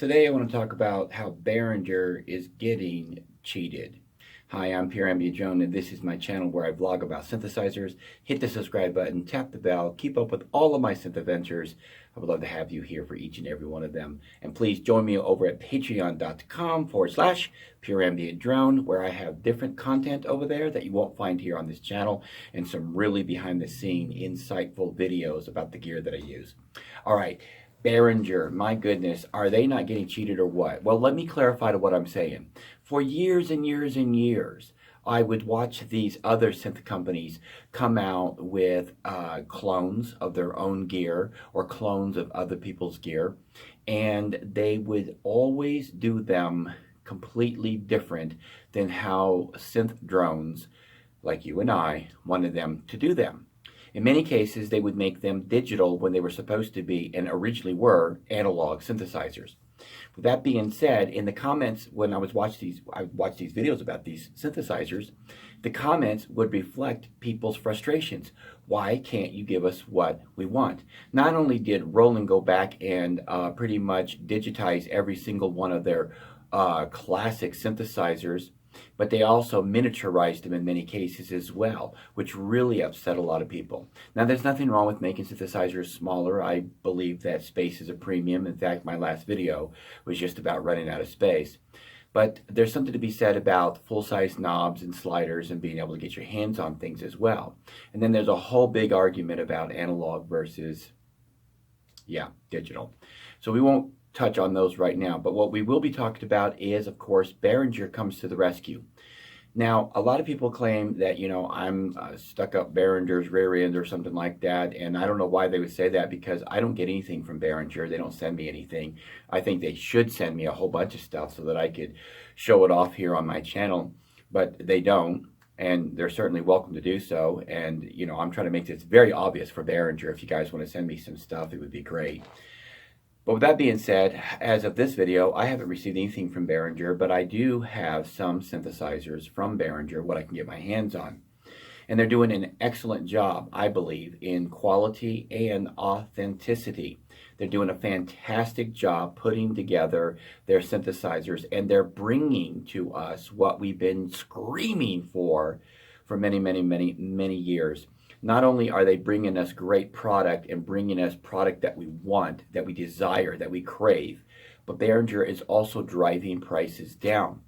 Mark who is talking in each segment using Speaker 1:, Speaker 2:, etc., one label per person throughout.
Speaker 1: Today I want to talk about how Behringer is getting cheated. Hi, I'm Behringer Juno, and this is my channel where I vlog about synthesizers. Hit the subscribe button, tap the bell, keep up with all of my synth adventures. I would love to have you here for each and every one of them. And please join me over at patreon.com/PureAmbientDrone, where I have different content over there that you won't find here on this channel, and some really behind the scene, insightful videos about the gear that I use. All right. Behringer, my goodness, are they not getting cheated or what? Well, let me clarify to what I'm saying. For years and years and years, I would watch these other synth companies come out with clones of their own gear or clones of other people's gear, and they would always do them completely different than how synth drones, like you and I, wanted them to do them. In many cases, they would make them digital when they were supposed to be and originally were analog synthesizers. With that being said, in the comments when I watched these videos about these synthesizers, the comments would reflect people's frustrations. Why can't you give us what we want? Not only did Roland go back and pretty much digitize every single one of their classic synthesizers, but they also miniaturized them in many cases as well, which really upset a lot of people. Now, there's nothing wrong with making synthesizers smaller. I believe that space is a premium. In fact, my last video was just about running out of space. But there's something to be said about full-size knobs and sliders and being able to get your hands on things as well. And then there's a whole big argument about analog versus, digital. So we won't touch on those right now, but what we will be talking about is, of course, Behringer comes to the rescue. Now, a lot of people claim that, I'm stuck up Behringer's rear end or something like that, and I don't know why they would say that, because I don't get anything from Behringer. They don't send me anything. I think they should send me a whole bunch of stuff so that I could show it off here on my channel, but they don't, and they're certainly welcome to do so. And, I'm trying to make this very obvious for Behringer. If you guys want to send me some stuff, it would be great. But with that being said, as of this video, I haven't received anything from Behringer, but I do have some synthesizers from Behringer, what I can get my hands on. And they're doing an excellent job, I believe, in quality and authenticity. They're doing a fantastic job putting together their synthesizers, and they're bringing to us what we've been screaming for many, many, many, many years. Not only are they bringing us great product and bringing us product that we want, that we desire, that we crave, but Behringer is also driving prices down.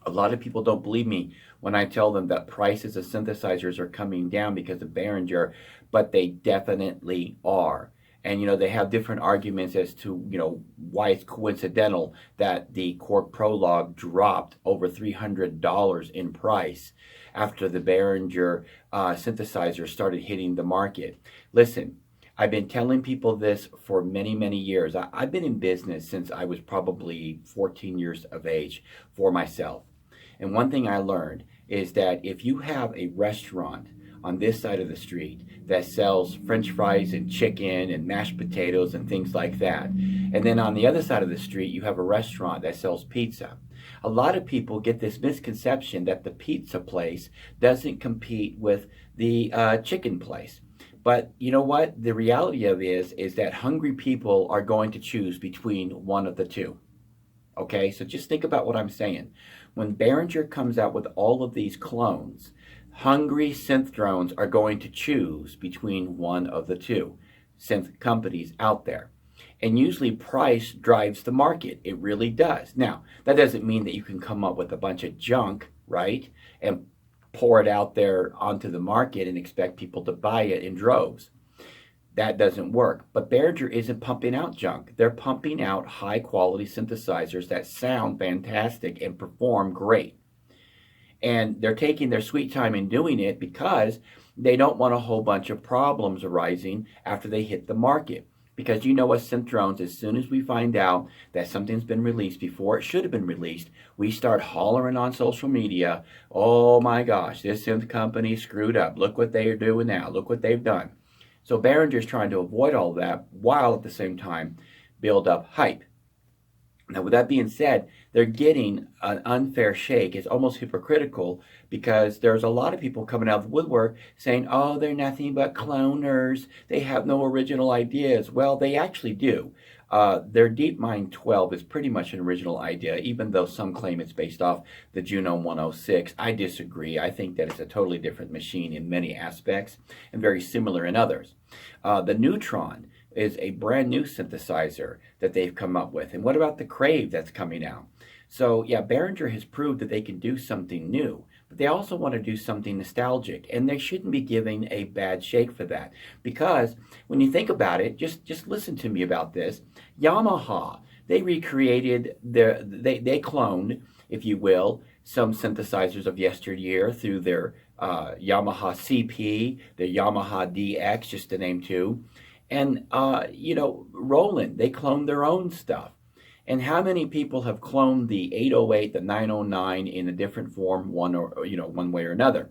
Speaker 1: A lot of people don't believe me when I tell them that prices of synthesizers are coming down because of Behringer, but they definitely are. And, they have different arguments as to, why it's coincidental that the Korg Prologue dropped over $300 in price after the Behringer synthesizer started hitting the market. Listen, I've been telling people this for many, many years. I've been in business since I was probably 14 years of age for myself. And one thing I learned is that if you have a restaurant on this side of the street that sells French fries and chicken and mashed potatoes and things like that, and then on the other side of the street you have a restaurant that sells pizza, a lot of people get this misconception that the pizza place doesn't compete with the chicken place. But you know what? The reality of it is that hungry people are going to choose between one of the two. Okay, so just think about what I'm saying. When Behringer comes out with all of these clones, hungry synth drones are going to choose between one of the two synth companies out there. And usually price drives the market. It really does. Now, that doesn't mean that you can come up with a bunch of junk, right, and pour it out there onto the market and expect people to buy it in droves. That doesn't work. But Behringer isn't pumping out junk. They're pumping out high-quality synthesizers that sound fantastic and perform great. And they're taking their sweet time in doing it because they don't want a whole bunch of problems arising after they hit the market. Because us synth drones, as soon as we find out that something's been released before it should have been released, we start hollering on social media, oh my gosh, this synth company screwed up. Look what they are doing now. Look what they've done. So Behringer's trying to avoid all that while at the same time build up hype. Now, with that being said, they're getting an unfair shake. It's almost hypocritical because there's a lot of people coming out of the woodwork saying, oh, they're nothing but cloners. They have no original ideas. Well, they actually do. Their DeepMind 12 is pretty much an original idea, even though some claim it's based off the Juno 106. I disagree. I think that it's a totally different machine in many aspects and very similar in others. The Neutron is a brand new synthesizer that they've come up with. And what about the Crave that's coming out? So yeah, Behringer has proved that they can do something new, but they also want to do something nostalgic, and they shouldn't be giving a bad shake for that. Because when you think about it, just listen to me about this. Yamaha, they recreated they cloned, if you will, some synthesizers of yesteryear through their Yamaha CP, their Yamaha DX, just to name two. And, Roland, they cloned their own stuff. And how many people have cloned the 808, the 909 in a different form, one way or another?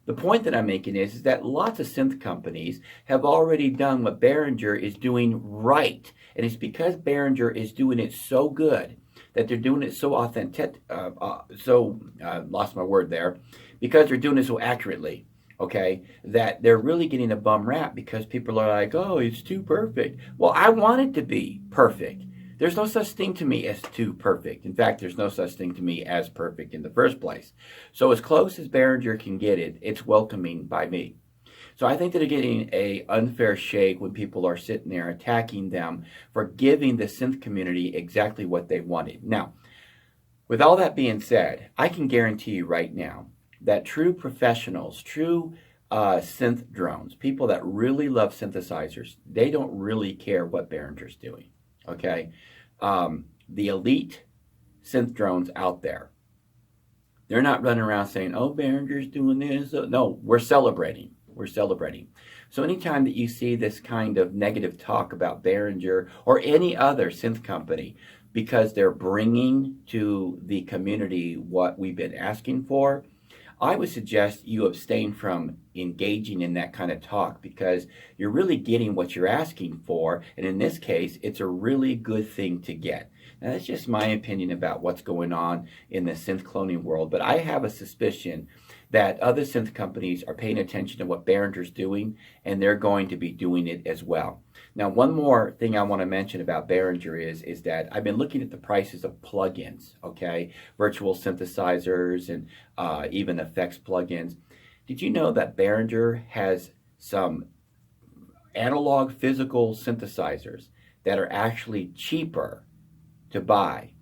Speaker 1: The point that I'm making is that lots of synth companies have already done what Behringer is doing right. And it's because Behringer is doing it so good that they're doing it so authentic, lost my word there, because they're doing it so accurately. Okay, that they're really getting a bum rap because people are like, oh, it's too perfect. Well, I want it to be perfect. There's no such thing to me as too perfect. In fact, there's no such thing to me as perfect in the first place. So as close as Behringer can get it, it's welcoming by me. So I think that they're getting an unfair shake when people are sitting there attacking them for giving the synth community exactly what they wanted. Now, with all that being said, I can guarantee you right now that true professionals, true synth drones, people that really love synthesizers, they don't really care what Behringer's doing, okay? The elite synth drones out there, they're not running around saying, oh, Behringer's doing this. No, we're celebrating. We're celebrating. So anytime that you see this kind of negative talk about Behringer or any other synth company, because they're bringing to the community what we've been asking for, I would suggest you abstain from engaging in that kind of talk because you're really getting what you're asking for. And in this case, it's a really good thing to get. Now, that's just my opinion about what's going on in the synth cloning world. But I have a suspicion that other synth companies are paying attention to what Behringer's doing, and they're going to be doing it as well. Now, one more thing I want to mention about Behringer is that I've been looking at the prices of plugins, okay? Virtual synthesizers and even effects plugins. Did you know that Behringer has some analog physical synthesizers that are actually cheaper to buy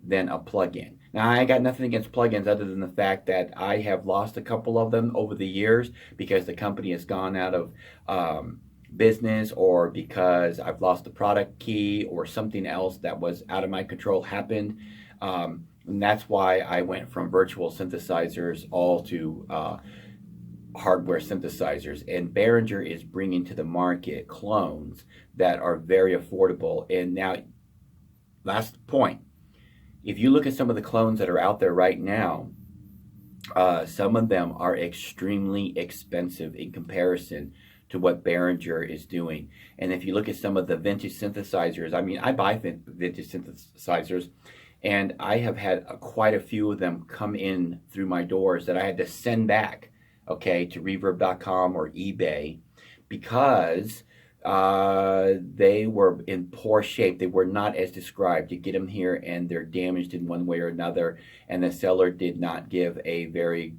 Speaker 1: than a plugin? Now, I got nothing against plugins other than the fact that I have lost a couple of them over the years because the company has gone out of business, or because I've lost the product key, or something else that was out of my control happened. And that's why I went from virtual synthesizers all to hardware synthesizers. And Behringer is bringing to the market clones that are very affordable. And now, last point, if you look at some of the clones that are out there right now, some of them are extremely expensive in comparison to what Behringer is doing. And if you look at some of the vintage synthesizers, I mean, I buy vintage synthesizers, and I have had quite a few of them come in through my doors that I had to send back, okay, to reverb.com or eBay, because they were in poor shape. They were not as described. You get them here and they're damaged in one way or another, and the seller did not give a very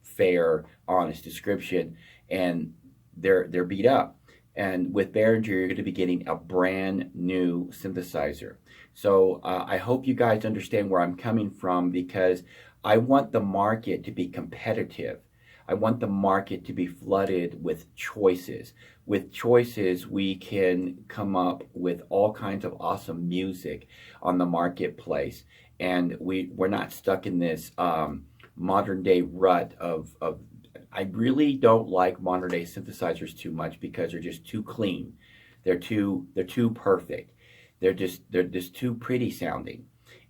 Speaker 1: fair, honest description, and they're beat up. And with Behringer, you're going to be getting a brand new synthesizer. So I hope you guys understand where I'm coming from, because I want the market to be competitive. I want the market to be flooded with choices. With choices, we can come up with all kinds of awesome music on the marketplace. And we're not stuck in this modern day rut of I really don't like modern day synthesizers too much because they're just too clean. They're too perfect. They're just too pretty sounding.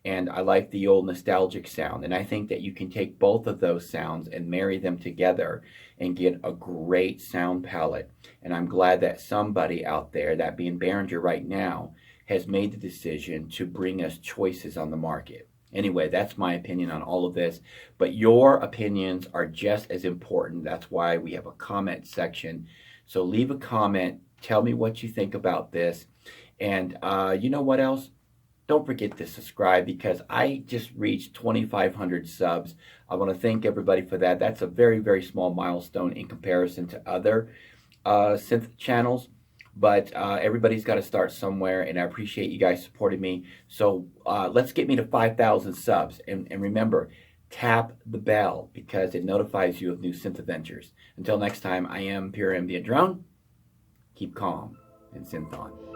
Speaker 1: And I like the old nostalgic sound. And I think that you can take both of those sounds and marry them together and get a great sound palette. And I'm glad that somebody out there, that being Behringer right now, has made the decision to bring us choices on the market. Anyway, that's my opinion on all of this. But your opinions are just as important. That's why we have a comment section. So leave a comment. Tell me what you think about this. And you know what else? Don't forget to subscribe because I just reached 2,500 subs. I want to thank everybody for that. That's a very, very small milestone in comparison to other synth channels. But everybody's got to start somewhere, and I appreciate you guys supporting me. So let's get me to 5,000 subs. And remember, tap the bell because it notifies you of new synth adventures. Until next time, I am Pure MD Drone. Keep calm and synth on.